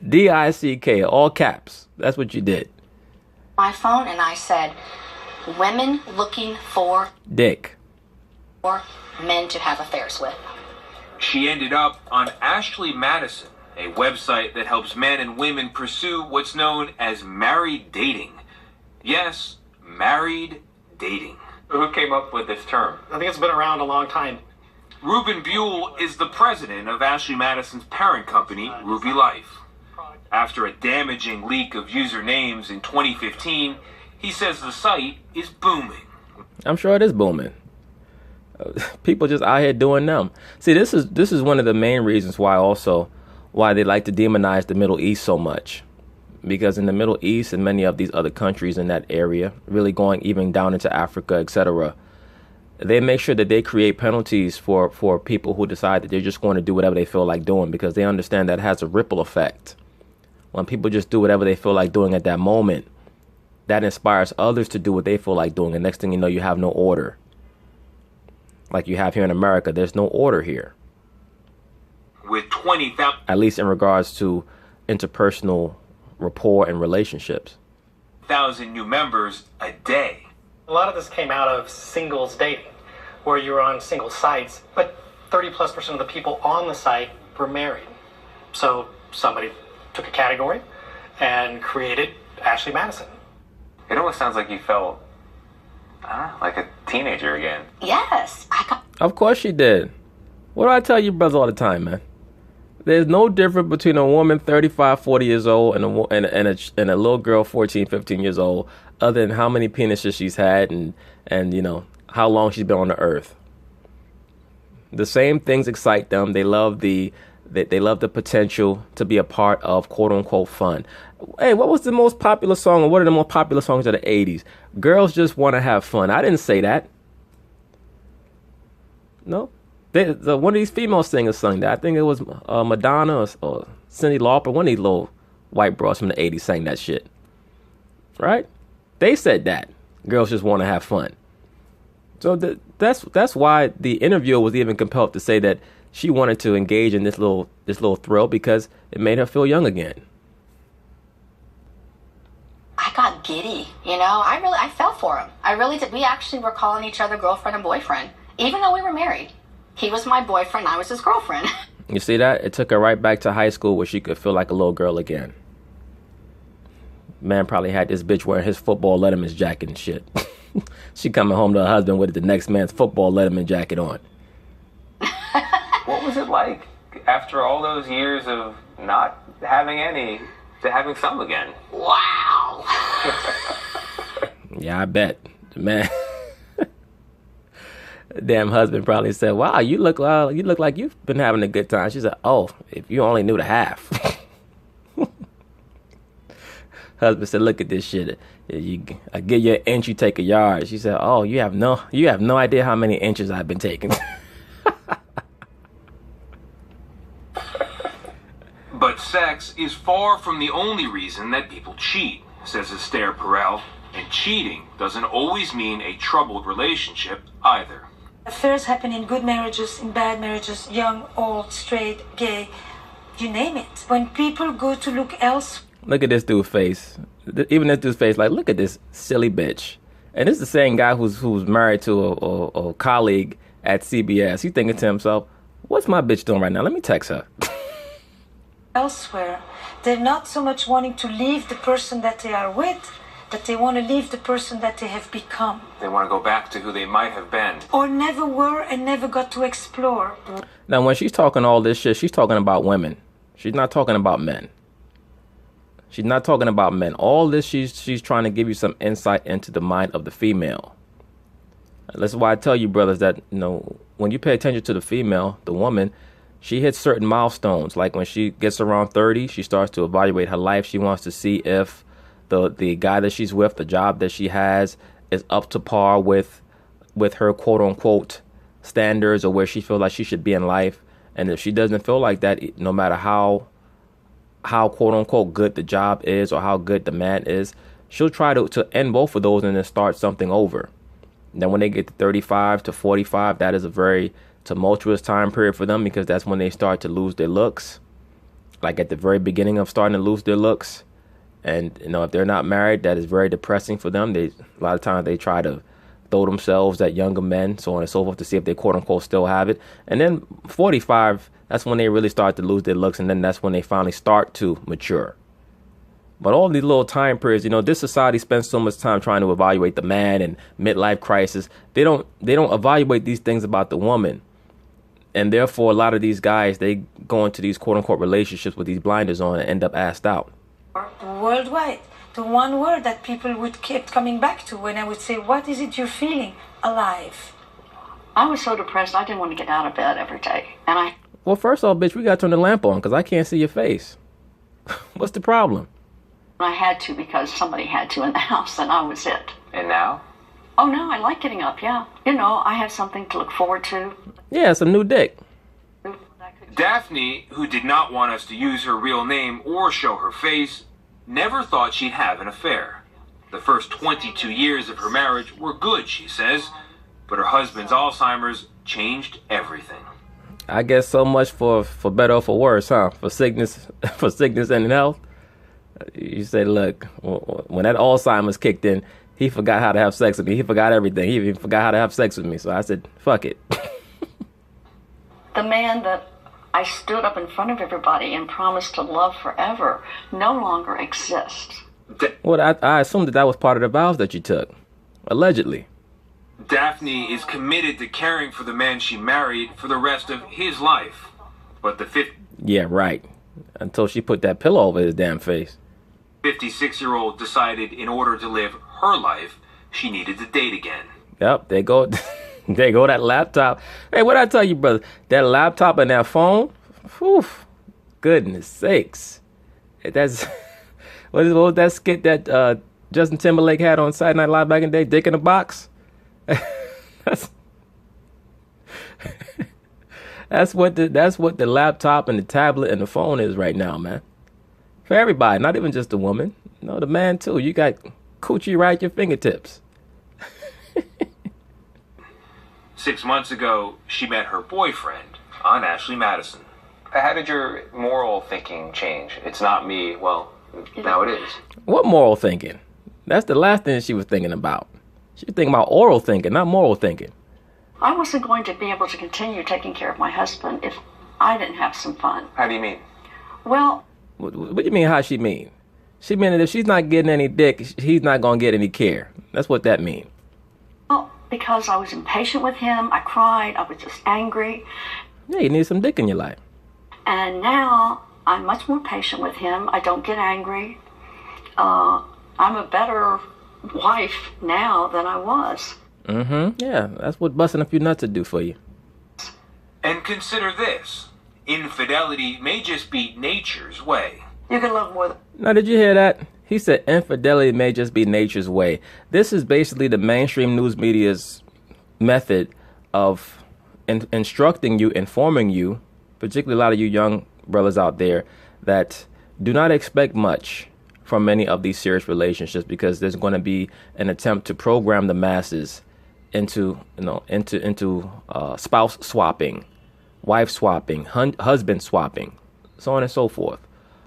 D-I-C-K, all caps. That's what you did. My phone, and I said, women looking for dick. Or men to have affairs with. She ended up on Ashley Madison, a website that helps men and women pursue what's known as married dating. Yes, married dating. Who came up with this term? I think it's been around a long time. Ruben Buell is the president of Ashley Madison's parent company, Ruby Life. After a damaging leak of usernames in 2015, he says the site is booming. I'm sure it is booming. People just out here doing them. See, this is one of the main reasons why they like to demonize the Middle East so much. Because in the Middle East and many of these other countries in that area, really going even down into Africa, etc., they make sure that they create penalties for people who decide that they're just going to do whatever they feel like doing, because they understand that has a ripple effect. When people just do whatever they feel like doing at that moment, that inspires others to do what they feel like doing. And next thing you know, you have no order. Like you have here in America, there's no order here. With 20,000, at least in regards to interpersonal rapport and relationships. 1,000 new members a day. A lot of this came out of singles dating, where you were on single sites, but 30+% of the people on the site were married. So somebody took a category and created Ashley Madison. It almost sounds like you felt, I don't know, like a teenager again. Yes, Of course she did. What do I tell you brothers all the time, man? There's no difference between a woman 35, 40 years old and a little girl 14, 15 years old, other than how many penises she's had and how long she's been on the earth. The same things excite them. They love the potential to be a part of quote unquote fun. Hey, what was the most popular song, or what are the most popular songs of the 80s? Girls just want to have fun. I didn't say that. No. One of these female singers sang that. I think it was Madonna or Cyndi Lauper. One of these little white bros from the 80s sang that shit. Right? They said that. Girls just want to have fun. So that's why the interviewer was even compelled to say that she wanted to engage in this little thrill because it made her feel young again. I got giddy, you know. I fell for him. I really did. We actually were calling each other girlfriend and boyfriend, even though we were married. He was my boyfriend, I was his girlfriend. You see that? It took her right back to high school where she could feel like a little girl again. Man probably had this bitch wearing his football Letterman's jacket and shit. She coming home to her husband with the next man's football Letterman jacket on. What was it like after all those years of not having any to having some again? Wow. Yeah, I bet. Man. Damn husband probably said, "Wow, you look like you've been having a good time." She said, "Oh, if you only knew the half." Husband said, "Look at this shit. I give you an inch, you take a yard." She said, "Oh, you have no idea how many inches I've been taking." But sex is far from the only reason that people cheat, says Esther Perel. And cheating doesn't always mean a troubled relationship either. Affairs happen in good marriages, in bad marriages, young, old, straight, gay, you name it. When people go to look elsewhere. Look at this dude's face. Even this dude's face, like, look at this silly bitch. And this is the same guy who's married to a colleague at CBS. He's thinking to himself, what's my bitch doing right now? Let me text her. Elsewhere, they're not so much wanting to leave the person that they are with, but they want to leave the person that they have become. They want to go back to who they might have been. Or never were and never got to explore. Now, when she's talking all this shit, she's talking about women. She's not talking about men. She's not talking about men. All this, she's trying to give you some insight into the mind of the female. That's why I tell you, brothers, that, you know, when you pay attention to the female, the woman, she hits certain milestones. Like when she gets around 30, she starts to evaluate her life. She wants to see if the guy that she's with, the job that she has, is up to par with her quote unquote standards or where she feels like she should be in life. And if she doesn't feel like that, no matter how quote unquote good the job is or how good the man is, she'll try to end both of those and then start something over. And then when they get to 35 to 45, that is a very tumultuous time period for them because that's when they start to lose their looks. Like at the very beginning of starting to lose their looks. And, you know, if they're not married, that is very depressing for them. A lot of times they try to throw themselves at younger men, so on and so forth, to see if they quote unquote still have it. And then 45, that's when they really start to lose their looks. And then that's when they finally start to mature. But all these little time periods, you know, this society spends so much time trying to evaluate the man and midlife crisis. They don't evaluate these things about the woman. And therefore, a lot of these guys, they go into these quote unquote relationships with these blinders on and end up assed out. Worldwide, the one word that people would keep coming back to when I would say, what is it you're feeling? Alive. I was so depressed I didn't want to get out of bed every day. And Well, first off, bitch, we got to turn the lamp on because I can't see your face. What's the problem? I had to because somebody had to in the house and I was it. And now? Oh no, I like getting up, yeah. You know, I have something to look forward to. Yeah, some new dick. Daphne, who did not want us to use her real name or show her face, never thought she'd have an affair. The first 22 years of her marriage were good, she says, but her husband's Alzheimer's changed everything. I guess so much for better or for worse, huh? For sickness and health. You say, look, when that Alzheimer's kicked in, he forgot how to have sex with me. He forgot everything. He even forgot how to have sex with me. So I said, fuck it. The man that I stood up in front of everybody and promised to love forever no longer exists. Well, I assumed that was part of the vows that you took. Allegedly. Daphne is committed to caring for the man she married for the rest of his life. But the Yeah, right. Until she put that pillow over his damn face. 56-year-old decided in order to live her life, she needed to date again. Yep, there go. There go that laptop. Hey, what I tell you, brother? That laptop and that phone. Whew, goodness sakes. That's what was that skit that Justin Timberlake had on Saturday Night Live back in the day? Dick in a box. That's what the laptop and the tablet and the phone is right now, man. For everybody, not even just the woman. No, the man too. You got coochie right at your fingertips. 6 months ago, she met her boyfriend on Ashley Madison. How did your moral thinking change? It's not me. Well, now it is. What moral thinking? That's the last thing she was thinking about. She was thinking about oral thinking, not moral thinking. I wasn't going to be able to continue taking care of my husband if I didn't have some fun. How do you mean? Well, What do you mean, how she mean? She mean that if she's not getting any dick, he's not going to get any care. That's what that mean. because I was impatient with him. I cried. I was just angry. Yeah, you need some dick in your life. And now I'm much more patient with him. I don't get angry. I'm a better wife now than I was. Yeah, that's what busting a few nuts would do for you. And consider this. Infidelity may just be nature's way. You can love more than... Now, did you hear that? He said infidelity may just be nature's way. This is basically the mainstream news media's method of instructing you, informing you, particularly a lot of you young brothers out there, that do not expect much from many of these serious relationships, because there's going to be an attempt to program the masses into spouse swapping, wife swapping, husband swapping, so on and so forth.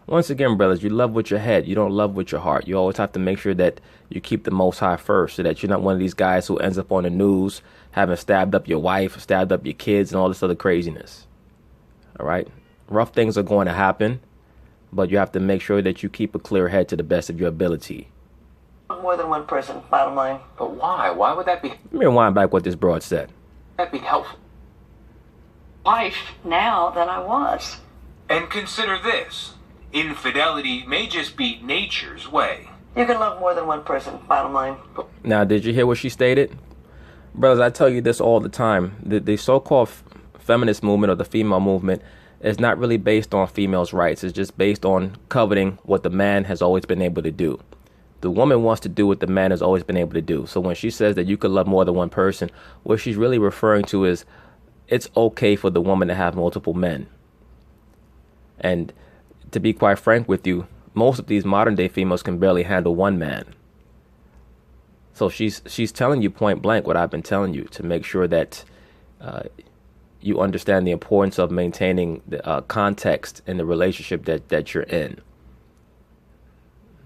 Once again, brothers, you love with your head. You don't love with your heart. You always have to make sure that you keep the Most High first, so that you're not one of these guys who ends up on the news having stabbed up your wife, stabbed up your kids, and all this other craziness. All right? Rough things are going to happen, but you have to make sure that you keep a clear head to the best of your ability. more than one person, bottom line. But why? Why would that be? Let me rewind back what this broad said. That'd be helpful. Wife now than I was. And consider this. Infidelity may just be nature's way. You can love more than one person, bottom line. Now, did you hear what she stated? Brothers, I tell you this all the time. The so-called feminist movement, or the female movement, is not really based on females' rights. It's just based on coveting what the man has always been able to do. The woman wants to do what the man has always been able to do. So when she says that you could love more than one person, what she's really referring to is it's okay for the woman to have multiple men. And to be quite frank with you, most of these modern day females can barely handle one man. So she's telling you point blank what I've been telling you, to make sure that you understand the importance of maintaining the context in the relationship that you're in.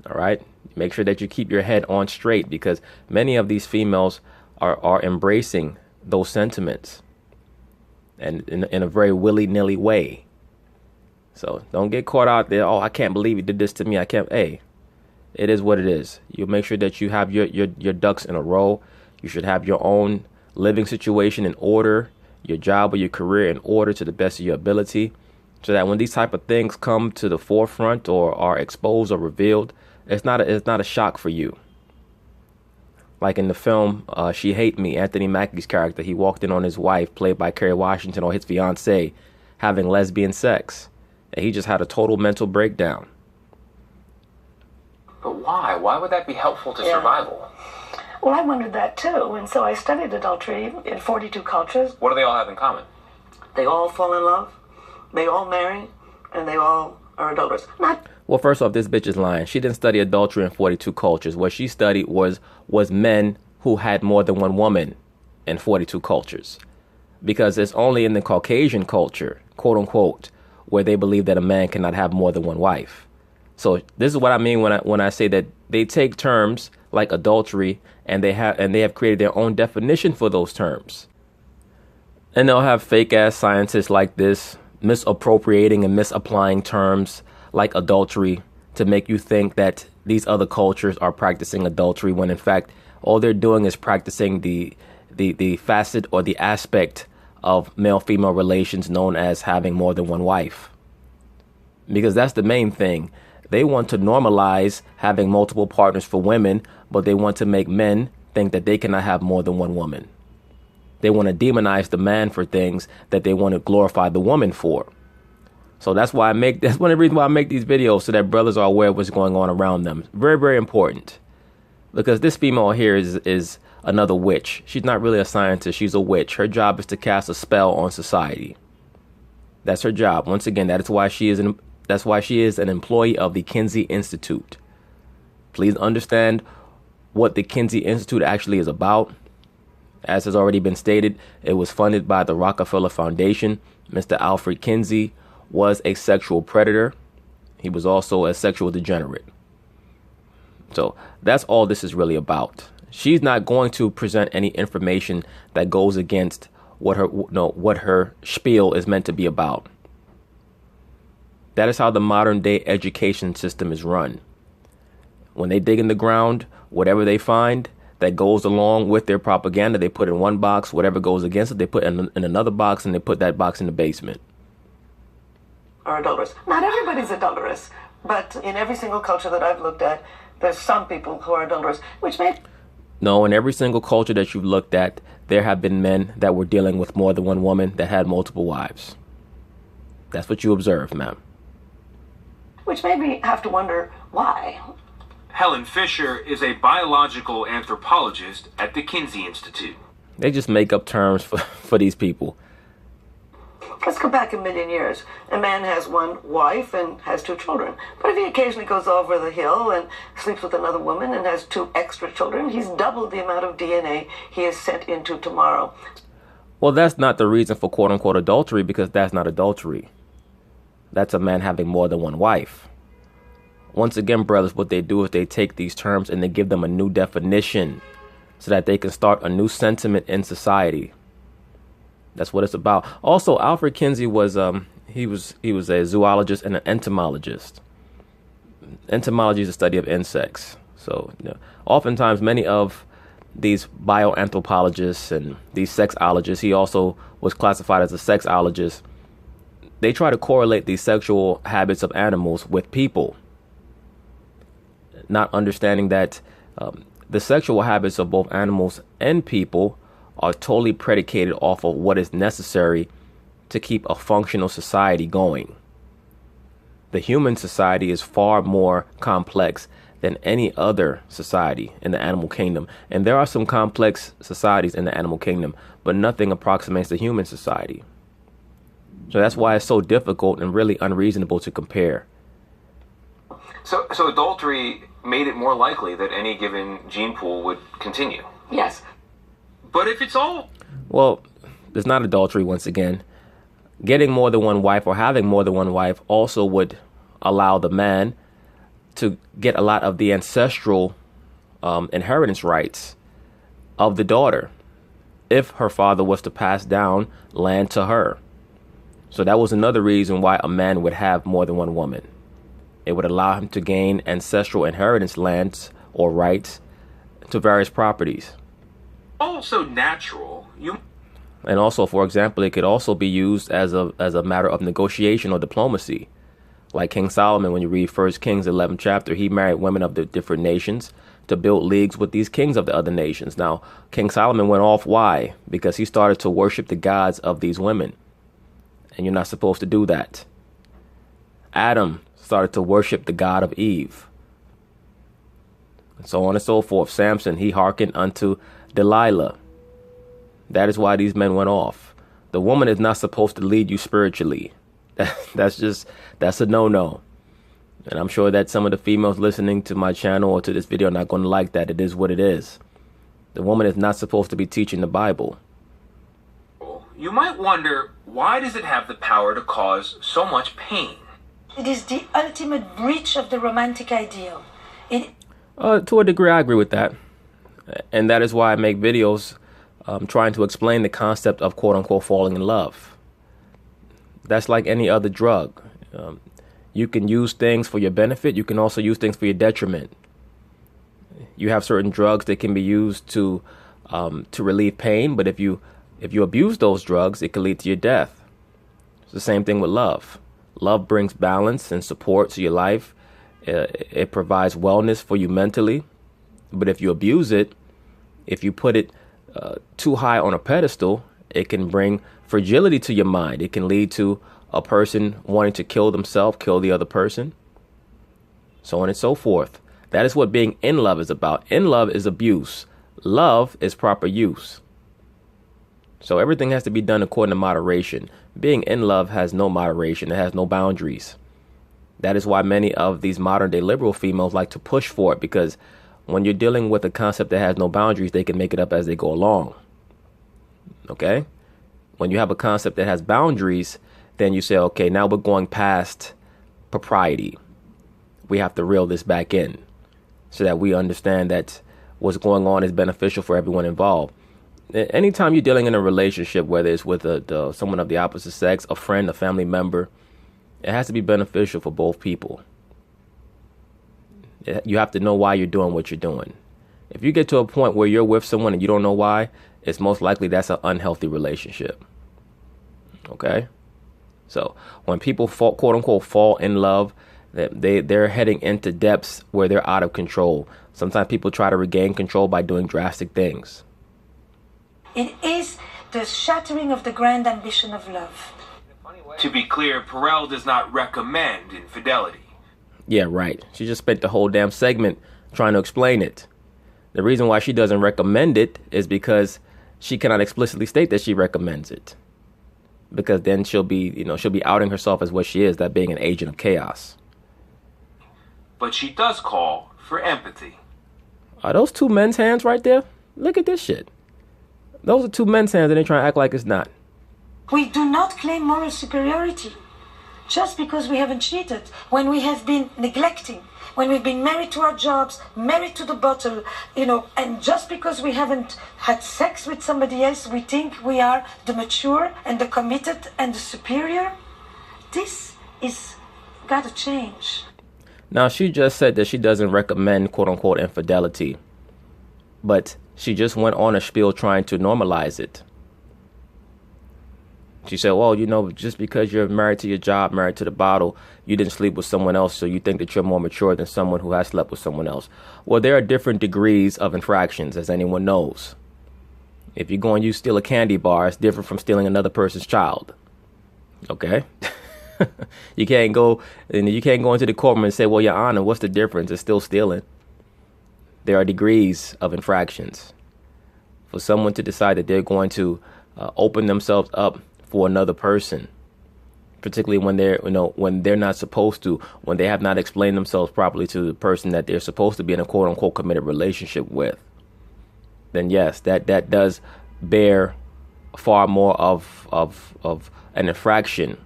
All right? Make sure that you keep your head on straight, because many of these females are embracing those sentiments, and in a very willy-nilly way. So don't get caught out there. Oh, I can't believe he did this to me. I can't. Hey, it is what it is. You make sure that you have your ducks in a row. You should have your own living situation in order, your job or your career in order to the best of your ability, so that when these type of things come to the forefront or are exposed or revealed, it's not a shock for you. Like in the film She Hate Me, Anthony Mackie's character, he walked in on his wife, played by Kerry Washington, or his fiancée, having lesbian sex. And he just had a total mental breakdown. But why? Why would that be helpful to survival? Well, I wondered that too, and so I studied adultery in 42 cultures. What do they all have in common? They all fall in love, they all marry, and they all are adulterers. Well, first off, this bitch is lying. She didn't study adultery in 42 cultures. What she studied was men who had more than one woman in 42 cultures. Because it's only in the Caucasian culture, quote unquote, where they believe that a man cannot have more than one wife. So this is what I mean when I say that they take terms like adultery and they have created their own definition for those terms. And they'll have fake ass scientists like this misappropriating and misapplying terms like adultery to make you think that these other cultures are practicing adultery, when in fact all they're doing is practicing the facet or the aspect of male-female relations known as having more than one wife. Because that's the main thing. They want to normalize having multiple partners for women, but they want to make men think that they cannot have more than one woman. They want to demonize the man for things that they want to glorify the woman for. So that's one of the reasons why I make these videos, so that brothers are aware of what's going on around them. Very, very important. Because this female here is another witch. She's not really a scientist. She's a witch. Her job is to cast a spell on society. That's her job. Once again, that's why she is an employee of the Kinsey Institute. Please understand what the Kinsey Institute actually is about. As has already been stated, it was funded by the Rockefeller Foundation. Mr. Alfred Kinsey was a sexual predator. He was also a sexual degenerate. So that's all this is really about. She's not going to present any information that goes against what her spiel is meant to be about. That is how the modern day education system is run. When they dig in the ground, whatever they find that goes along with their propaganda, they put in one box. Whatever goes against it, they put in another box, and they put that box in the basement. Are adulterous. Not everybody's adulterous, but in every single culture that I've looked at, there's some people who are adulterous, which may... No, in every single culture that you've looked at, there have been men that were dealing with more than one woman that had multiple wives. That's what you observe, ma'am. Which made me have to wonder why. Helen Fisher is a biological anthropologist at the Kinsey Institute. They just make up terms for these people. Let's go back a million years. A man has one wife and has 2 children. But if he occasionally goes over the hill and sleeps with another woman and has 2 extra children, he's doubled the amount of DNA he is sent into tomorrow. Well, that's not the reason for quote-unquote adultery, because that's not adultery. That's a man having more than one wife. Once again, brothers, what they do is they take these terms and they give them a new definition so that they can start a new sentiment in society. That's what it's about. Also, Alfred Kinsey was he was a zoologist and an entomologist. Entomology is the study of insects. So, oftentimes many of these bioanthropologists and these sexologists, he also was classified as a sexologist. They try to correlate the sexual habits of animals with people, not understanding that the sexual habits of both animals and people are totally predicated off of what is necessary to keep a functional society going. The human society is far more complex than any other society in the animal kingdom. And there are some complex societies in the animal kingdom, but nothing approximates the human society. So that's why it's so difficult and really unreasonable to compare. So adultery made it more likely that any given gene pool would continue. Yes. But if it's all... Well, it's not adultery once again. Getting more than one wife or having more than one wife also would allow the man to get a lot of the ancestral inheritance rights of the daughter if her father was to pass down land to her. So that was another reason why a man would have more than one woman. It would allow him to gain ancestral inheritance lands or rights to various properties. Also natural. And also, for example, it could also be used as a matter of negotiation or diplomacy. Like King Solomon, when you read 1 Kings 11 chapter, he married women of the different nations to build leagues with these kings of the other nations. Now, King Solomon went off. Why? Because he started to worship the gods of these women. And you're not supposed to do that. Adam started to worship the god of Eve. And so on and so forth. Samson, he hearkened unto Delilah. That is why these men went off. The woman is not supposed to lead you spiritually. That's a no-no. And I'm sure that some of the females listening to my channel or to this video are not going to like that. It is what it is. The woman is not supposed to be teaching the Bible. You might wonder, why does it have the power to cause so much pain? It is the ultimate breach of the romantic ideal. To a degree, I agree with that. And that is why I make videos trying to explain the concept of quote-unquote falling in love. That's like any other drug. You can use things for your benefit. You can also use things for your detriment. You have certain drugs that can be used to relieve pain, but if you abuse those drugs, it can lead to your death. It's the same thing with love. Love brings balance and support to your life. It provides wellness for you mentally. But if you abuse it, if you put it too high on a pedestal, it can bring fragility to your mind. It can lead to a person wanting to kill themselves, kill the other person, so on and so forth. That is what being in love is about. In love is abuse. Love is proper use. So everything has to be done according to moderation. Being in love has no moderation. It has no boundaries. That is why many of these modern day liberal females like to push for it, because when you're dealing with a concept that has no boundaries, they can make it up as they go along. Okay? When you have a concept that has boundaries, then you say, okay, now we're going past propriety. We have to reel this back in so that we understand that what's going on is beneficial for everyone involved. Anytime you're dealing in a relationship, whether it's with someone of the opposite sex, a friend, a family member, it has to be beneficial for both people. You have to know why you're doing what you're doing. If you get to a point where you're with someone and you don't know why, it's most likely that's an unhealthy relationship. Okay? So when people quote unquote fall in love, they're heading into depths where they're out of control. Sometimes people try to regain control by doing drastic things. It is the shattering of the grand ambition of love. To be clear, Perel does not recommend infidelity. Yeah, right. She just spent the whole damn segment trying to explain it. The reason why she doesn't recommend it is because she cannot explicitly state that she recommends it. Because then she'll be outing herself as what she is, that being an agent of chaos. But she does call for empathy. Are those two men's hands right there? Look at this shit. Those are two men's hands and they trying to act like it's not. We do not claim moral superiority just because we haven't cheated, when we have been neglecting, when we've been married to our jobs, married to the bottle, and just because we haven't had sex with somebody else, we think we are the mature and the committed and the superior. This is gotta change. Now, she just said that she doesn't recommend quote unquote infidelity, but she just went on a spiel trying to normalize it. She said, well, just because you're married to your job, married to the bottle, you didn't sleep with someone else, so you think that you're more mature than someone who has slept with someone else. Well, there are different degrees of infractions, as anyone knows. If you go and you steal a candy bar, it's different from stealing another person's child. Okay? You can't go into the courtroom and say, well, Your Honor, what's the difference? It's still stealing. There are degrees of infractions. For someone to decide that they're going to open themselves up for another person, particularly when they're not supposed to, when they have not explained themselves properly to the person that they're supposed to be in a quote unquote committed relationship with, then yes, that does bear far more of an infraction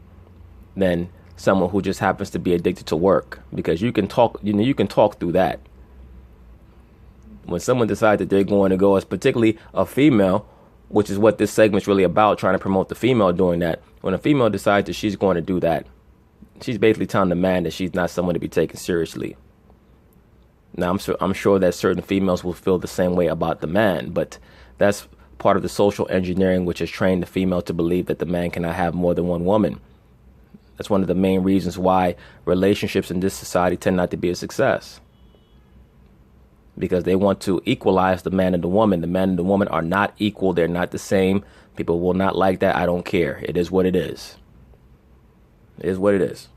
than someone who just happens to be addicted to work, because you can talk through that. When someone decides that they're going to go, as particularly a female, which is what this segment's really about, trying to promote the female doing that. When a female decides that she's going to do that, she's basically telling the man that she's not someone to be taken seriously. Now, I'm sure that certain females will feel the same way about the man, but that's part of the social engineering which has trained the female to believe that the man cannot have more than one woman. That's one of the main reasons why relationships in this society tend not to be a success. Because they want to equalize the man and the woman. The man and the woman are not equal. They're not the same. People will not like that. I don't care. It is what it is. It is what it is.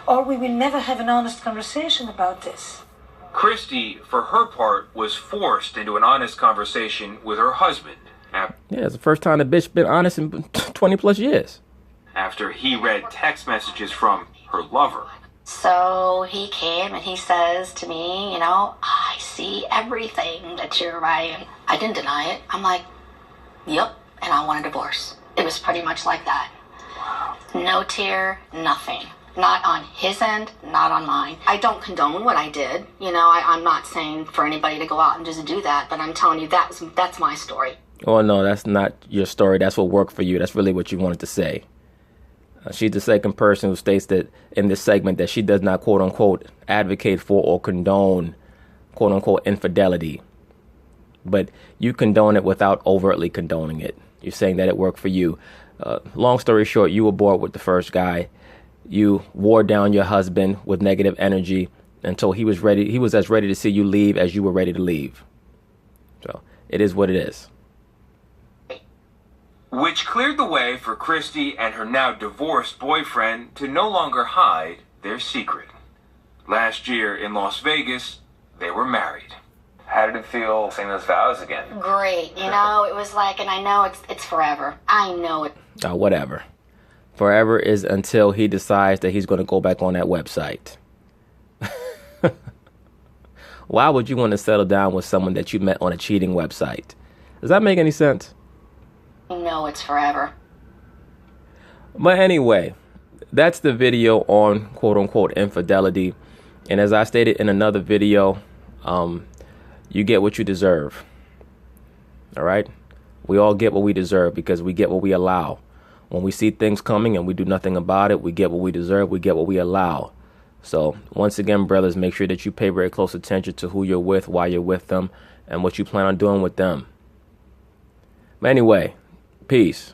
Or we will never have an honest conversation about this. Christy, for her part, was forced into an honest conversation with her husband. Yeah, it's the first time the bitch been honest in 20 plus years. After he read text messages from her lover. So he came and he says to me, I see everything that you're writing. I didn't deny it. I'm like, yep, and I want a divorce. It was pretty much like that. No tear, nothing. Not on his end, not on mine. I don't condone what I did. I'm not saying for anybody to go out and just do that, but I'm telling you that's my story. Oh, no, that's not your story. That's what worked for you. That's really what you wanted to say. She's the second person who states that in this segment that she does not, quote unquote, advocate for or condone, quote unquote, infidelity. But you condone it without overtly condoning it. You're saying that it worked for you. Long story short, you were bored with the first guy. You wore down your husband with negative energy until he was ready. He was as ready to see you leave as you were ready to leave. So it is what it is. Which cleared the way for Christy and her now divorced boyfriend to no longer hide their secret. Last year in Las Vegas, they were married. How did it feel saying those vows again? Great. You know, it was like, and I know it's forever. I know it. Whatever. Forever is until he decides that he's going to go back on that website. Why would you want to settle down with someone that you met on a cheating website? Does that make any sense? I know it's forever. But anyway, that's the video on quote unquote infidelity. And as I stated in another video, you get what you deserve. All right. We all get what we deserve because we get what we allow. When we see things coming and we do nothing about it, we get what we deserve. We get what we allow. So once again, brothers, make sure that you pay very close attention to who you're with, why you're with them, and what you plan on doing with them. But anyway, peace.